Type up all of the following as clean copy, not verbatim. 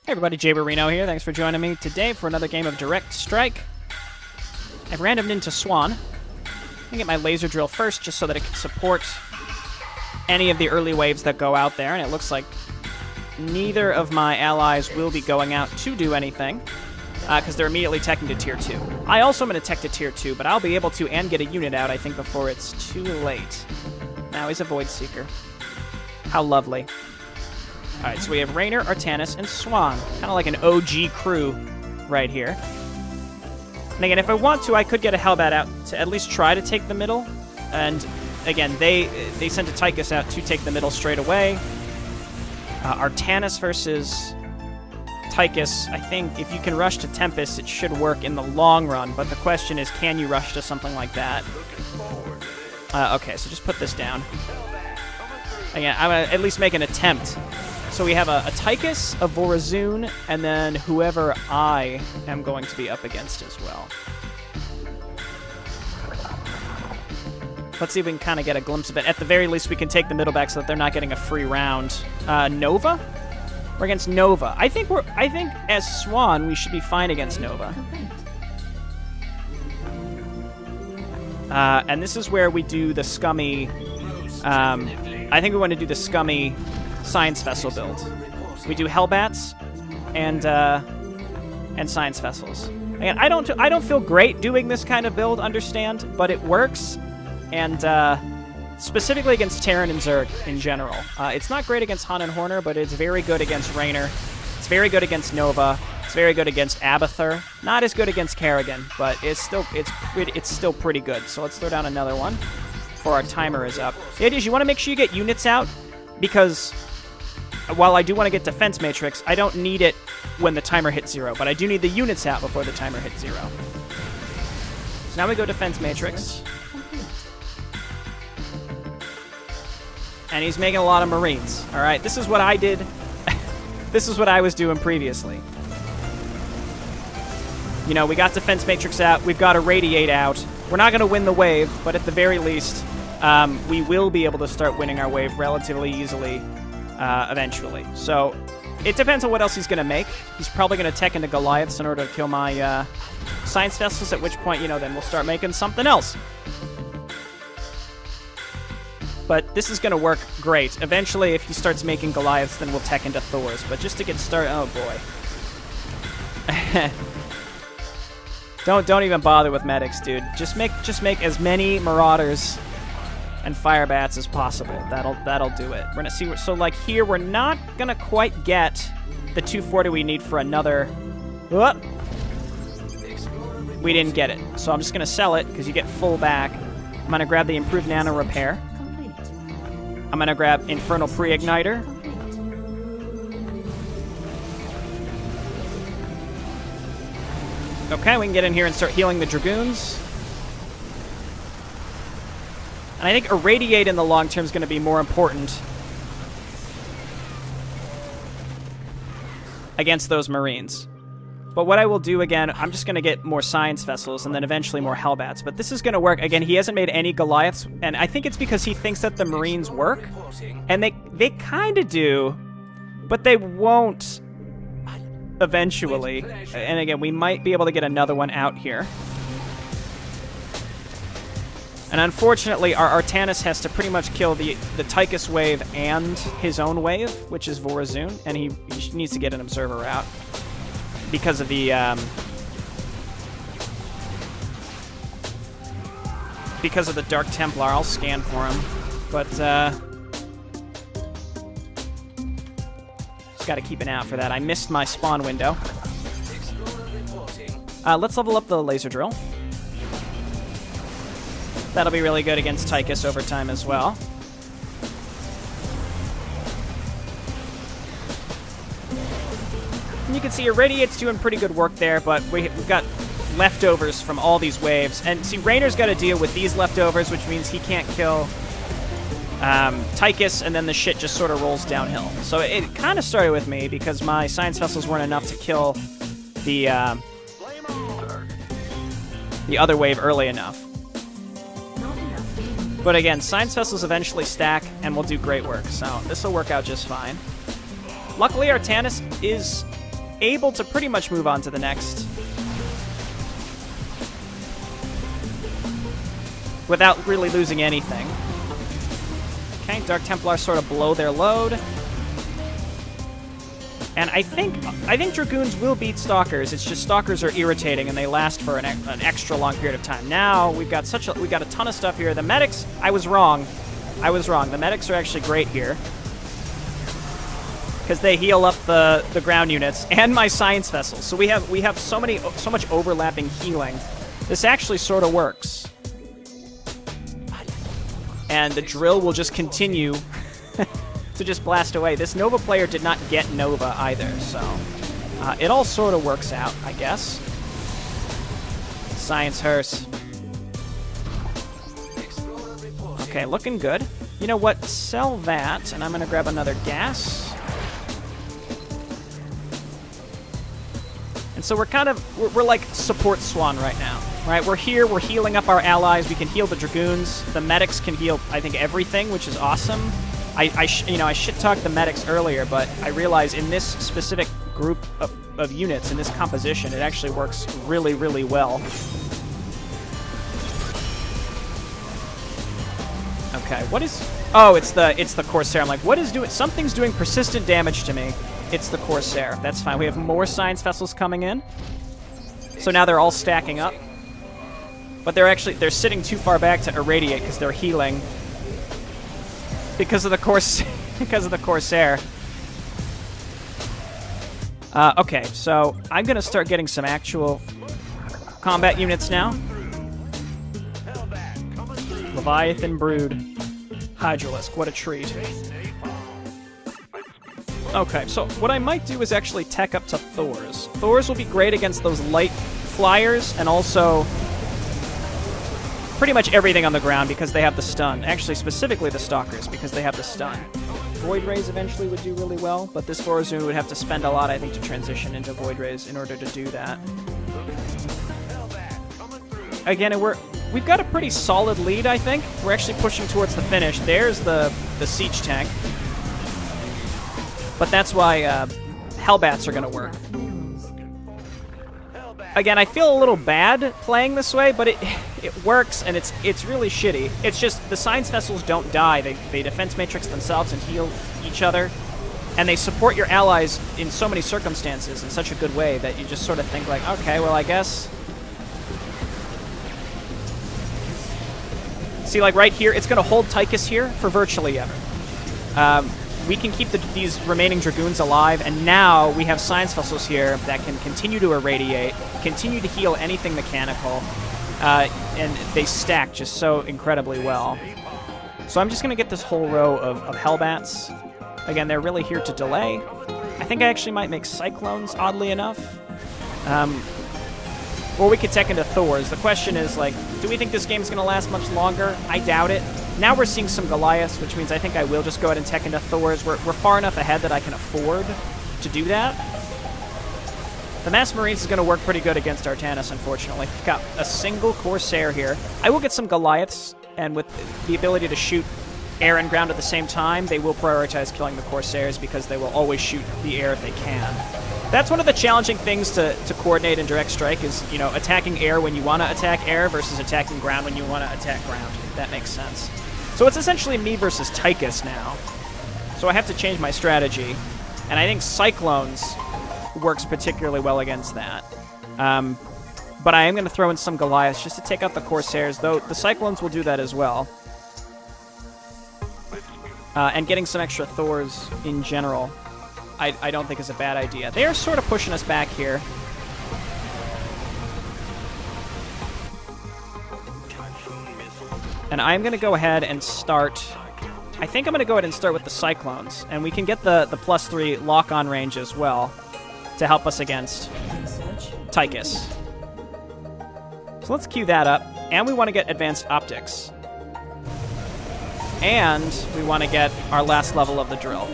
Hey everybody, Jay Barino here. Thanks for joining me today for another game of Direct Strike. I've randomed into Swan. I'm going to get my laser drill first just so that it can support any of the early waves that go out there, and it looks like neither of my allies will be going out to do anything because they're immediately teching to Tier 2. I also am going to tech to Tier 2, but I'll be able to and get a unit out, I think, before it's too late. Now he's a Void Seeker. How lovely. Alright, so we have Raynor, Artanis, and Swan. Kind of like an OG crew right here. And again, if I want to, I could get a Hellbat out to at least try to take the middle. And again, they sent a Tychus out to take the middle straight away. Artanis versus Tychus, I think if you can rush to Tempest, it should work in the long run. But the question is, can you rush to something like that? Okay, so just put this down. Again, I'm going to at least make an attempt. So we have a Tychus, a Vorazun, and then whoever I am going to be up against as well. Let's see if we can kind of get a glimpse of it. At the very least, we can take the middle back so that they're not getting a free round. Nova? We're against Nova. I think as Swan, we should be fine against Nova. And this is where we do the scummy... I think we want to do the scummy Science Vessel build. We do Hellbats and Science Vessels. Again, I don't feel great doing this kind of build, understand, but it works, and specifically against Terran and Zerg in general. It's not great against Han and Horner, but it's very good against Raynor. It's very good against Nova. It's very good against Abathur. Not as good against Kerrigan, but it's still pretty good. So let's throw down another one before our timer is up. The idea is you want to make sure you get units out, because while I do want to get Defense Matrix, I don't need it when the timer hits 0, but I do need the units out before the timer hits 0. So now we go Defense Matrix. And he's making a lot of Marines. Alright, this is what I did. This is what I was doing previously. You know, we got Defense Matrix out, we've got a Radiate out. We're not going to win the wave, but at the very least, we will be able to start winning our wave relatively easily eventually. So it depends on what else he's going to make. He's probably going to tech into Goliaths in order to kill my Science Vessels, at which point, you know, then we'll start making something else. But this is going to work great. Eventually, if he starts making Goliaths, then we'll tech into Thors. But just to get started... Oh, boy. Don't even bother with medics, dude. Just make as many Marauders and Firebats as possible. That'll do it. We're gonna see. So like here, we're not gonna quite get the 240 we need for another. Whoop. We didn't get it, so I'm just gonna sell it because you get full back. I'm gonna grab the improved nano repair. I'm gonna grab Infernal Pre-Igniter. Okay, we can get in here and start healing the Dragoons. And I think Irradiate in the long term is going to be more important against those Marines. But what I will do, again, I'm just going to get more Science Vessels and then eventually more Hellbats. But this is going to work. Again, he hasn't made any Goliaths, and I think it's because he thinks that the Marines work. And they kind of do, but they won't eventually. And again, we might be able to get another one out here. And unfortunately, our Artanis has to pretty much kill the Tychus wave and his own wave, which is Vorazun, and he needs to get an Observer out because of the Dark Templar. I'll scan for him, but just got to keep an eye out for that. I missed my spawn window. Let's level up the laser drill. That'll be really good against Tychus over time as well. And you can see Irradiate's doing pretty good work there, but we've got leftovers from all these waves. And see, Raynor's got to deal with these leftovers, which means he can't kill Tychus, and then the shit just sort of rolls downhill. So it kind of started with me because my Science Vessels weren't enough to kill the other wave early enough. But again, Science Vessels eventually stack and will do great work, so this will work out just fine. Luckily, Artanis is able to pretty much move on to the next without really losing anything. Okay, Dark Templars sort of blow their load. And I think Dragoons will beat Stalkers. It's just Stalkers are irritating and they last for an extra long period of time. Now we've got a ton of stuff here. The medics, I was wrong. The medics are actually great here because they heal up the ground units and my science vessels. So we have so much overlapping healing. This actually sort of works. And the drill will just continue to just blast away. This Nova player did not get Nova either, so it all sort of works out, I guess. Science hearse. Okay, looking good. You know what? Sell that, and I'm going to grab another gas. And so we're like support Swan right now, right? We're here, we're healing up our allies. We can heal the Dragoons. The medics can heal, I think, everything, which is awesome. I shit-talked the medics earlier, but I realize in this specific group of units, in this composition, it actually works really, really well. Okay, what is... Oh, it's the Corsair. I'm like, what is doing... Something's doing persistent damage to me. It's the Corsair. That's fine. We have more science vessels coming in. So now they're all stacking up. But they're sitting too far back to irradiate because they're healing. Because of the Corsair. Okay, so I'm gonna start getting some actual combat units now. Leviathan Brood. Hydralisk, what a treat. Okay, so what I might do is actually tech up to Thors. Thors will be great against those light flyers and also pretty much everything on the ground because they have the stun. Actually, specifically the Stalkers because they have the stun. Void Rays eventually would do really well, but this Vorazun would have to spend a lot, I think, to transition into Void Rays in order to do that. Again, we've got a pretty solid lead, I think. We're actually pushing towards the finish. There's the siege tank. But that's why Hellbats are going to work. Again, I feel a little bad playing this way, but it works, and it's really shitty. It's just the science vessels don't die. They defense matrix themselves and heal each other, and they support your allies in so many circumstances in such a good way that you just sort of think like, okay, well, I guess... See, like right here, it's going to hold Tychus here for virtually ever. We can keep these remaining Dragoons alive, and now we have science vessels here that can continue to irradiate, continue to heal anything mechanical, and they stack just so incredibly well. So I'm just going to get this whole row of Hellbats. Again, they're really here to delay. I think I actually might make Cyclones, oddly enough. Or we could tech into Thors. The question is, like, do we think this game's going to last much longer? I doubt it. Now we're seeing some Goliaths, which means I think I will just go ahead and tech into Thors. We're far enough ahead that I can afford to do that. The Mass Marines is going to work pretty good against Artanis, unfortunately. We've got a single Corsair here. I will get some Goliaths, and with the ability to shoot air and ground at the same time, they will prioritize killing the Corsairs because they will always shoot the air if they can. That's one of the challenging things to coordinate in Direct Strike is, you know, attacking air when you want to attack air versus attacking ground when you want to attack ground, if that makes sense. So it's essentially me versus Tychus now. So I have to change my strategy. And I think Cyclones works particularly well against that. But I am going to throw in some Goliaths just to take out the Corsairs, though the Cyclones will do that as well. And getting some extra Thors in general, I don't think is a bad idea. They are sort of pushing us back here. And I'm going to go ahead and start... I think I'm going to go ahead and start with the Cyclones. And we can get the +3 lock-on range as well to help us against Tychus. So let's queue that up. And we want to get advanced optics. And we want to get our last level of the drill.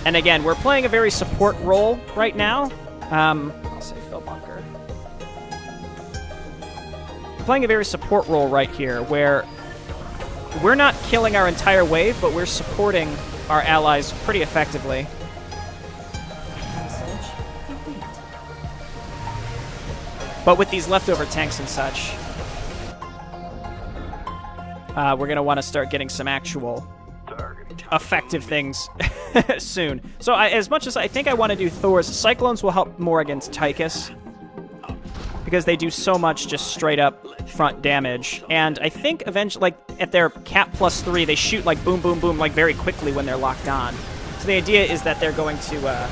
And again, we're playing a very support role right now. I'll say Phil Bunker. We're playing a very support role right here, where we're not killing our entire wave, but we're supporting our allies pretty effectively. But with these leftover tanks and such, we're going to want to start getting some actual effective things soon. So as much as I think I want to do Thors, Cyclones will help more against Tychus, because they do so much just straight up front damage. And I think eventually, like, at their cap +3, they shoot like boom, boom, boom, like very quickly when they're locked on. So the idea is that they're going to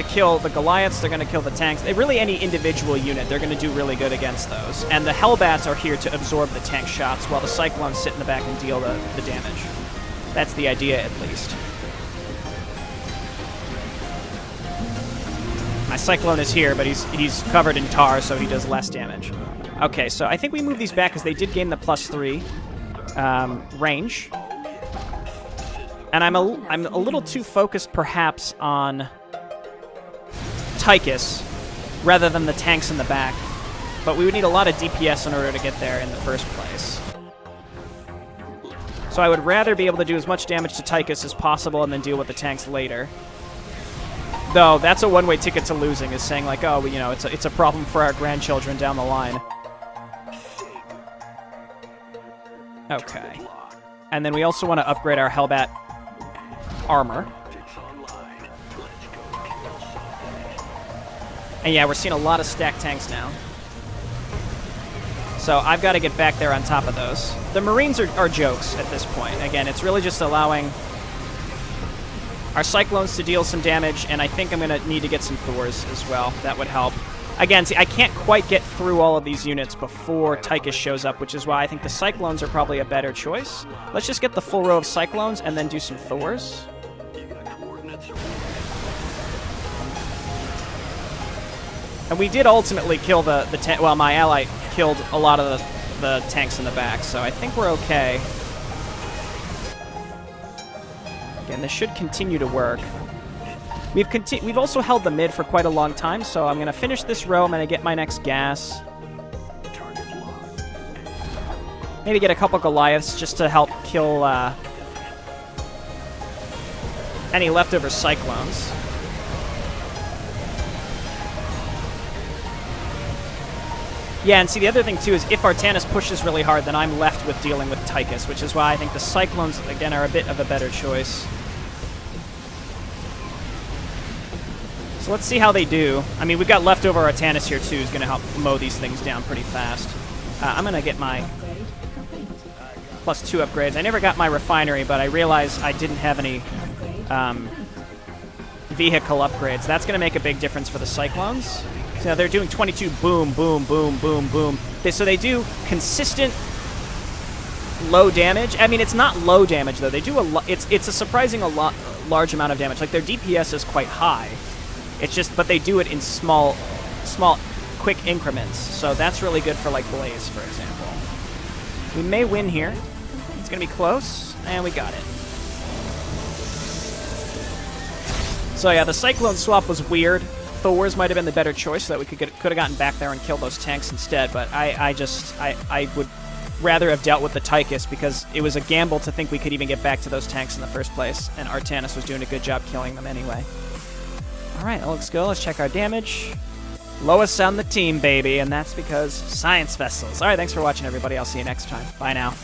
kill the Goliaths, they're going to kill the tanks. Really, any individual unit, they're going to do really good against those. And the Hellbats are here to absorb the tank shots, while the Cyclones sit in the back and deal the damage. That's the idea, at least. My Cyclone is here, but he's covered in tar, so he does less damage. Okay, so I think we move these back because they did gain the +3 range. And I'm a little too focused, perhaps, on Tychus rather than the tanks in the back. But we would need a lot of DPS in order to get there in the first place. So I would rather be able to do as much damage to Tychus as possible and then deal with the tanks later. Though, that's a one-way ticket to losing, is saying, like, oh, you know, it's a problem for our grandchildren down the line. Okay. And then we also want to upgrade our Hellbat armor. And yeah, we're seeing a lot of stacked tanks now. So I've got to get back there on top of those. The Marines are jokes at this point. Again, it's really just allowing our Cyclones to deal some damage, and I think I'm going to need to get some Thors as well. That would help. Again, see, I can't quite get through all of these units before Tychus shows up, which is why I think the Cyclones are probably a better choice. Let's just get the full row of Cyclones and then do some Thors. And we did ultimately kill the tank. Well, my ally killed a lot of the tanks in the back, so I think we're okay. Again, this should continue to work. We've also held the mid for quite a long time, so I'm going to finish this row. I'm going to get my next gas. Maybe get a couple Goliaths just to help kill any leftover Cyclones. Yeah, and see, the other thing, too, is if Artanis pushes really hard, then I'm left with dealing with Tychus, which is why I think the Cyclones, again, are a bit of a better choice. So let's see how they do. I mean, we've got leftover Artanis here, too, who's going to help mow these things down pretty fast. I'm going to get my +2 upgrades. I never got my refinery, but I realized I didn't have any vehicle upgrades. That's going to make a big difference for the Cyclones. So they're doing 22 boom, boom, boom, boom, boom. So they do consistent low damage. I mean, it's not low damage, though. They do a lot. It's a surprising large amount of damage. Like, their DPS is quite high. It's just, but they do it in small, quick increments. So that's really good for, like, Blaze, for example. We may win here. It's going to be close, and we got it. So yeah, the Cyclone swap was weird. Thors might have been the better choice, so that we could have gotten back there and killed those tanks instead, but I would rather have dealt with the Tychus, because it was a gamble to think we could even get back to those tanks in the first place, and Artanis was doing a good job killing them anyway. Alright, that looks good. Let's check our damage. Lowest on the team, baby, and that's because science vessels. Alright, thanks for watching, everybody. I'll see you next time. Bye now.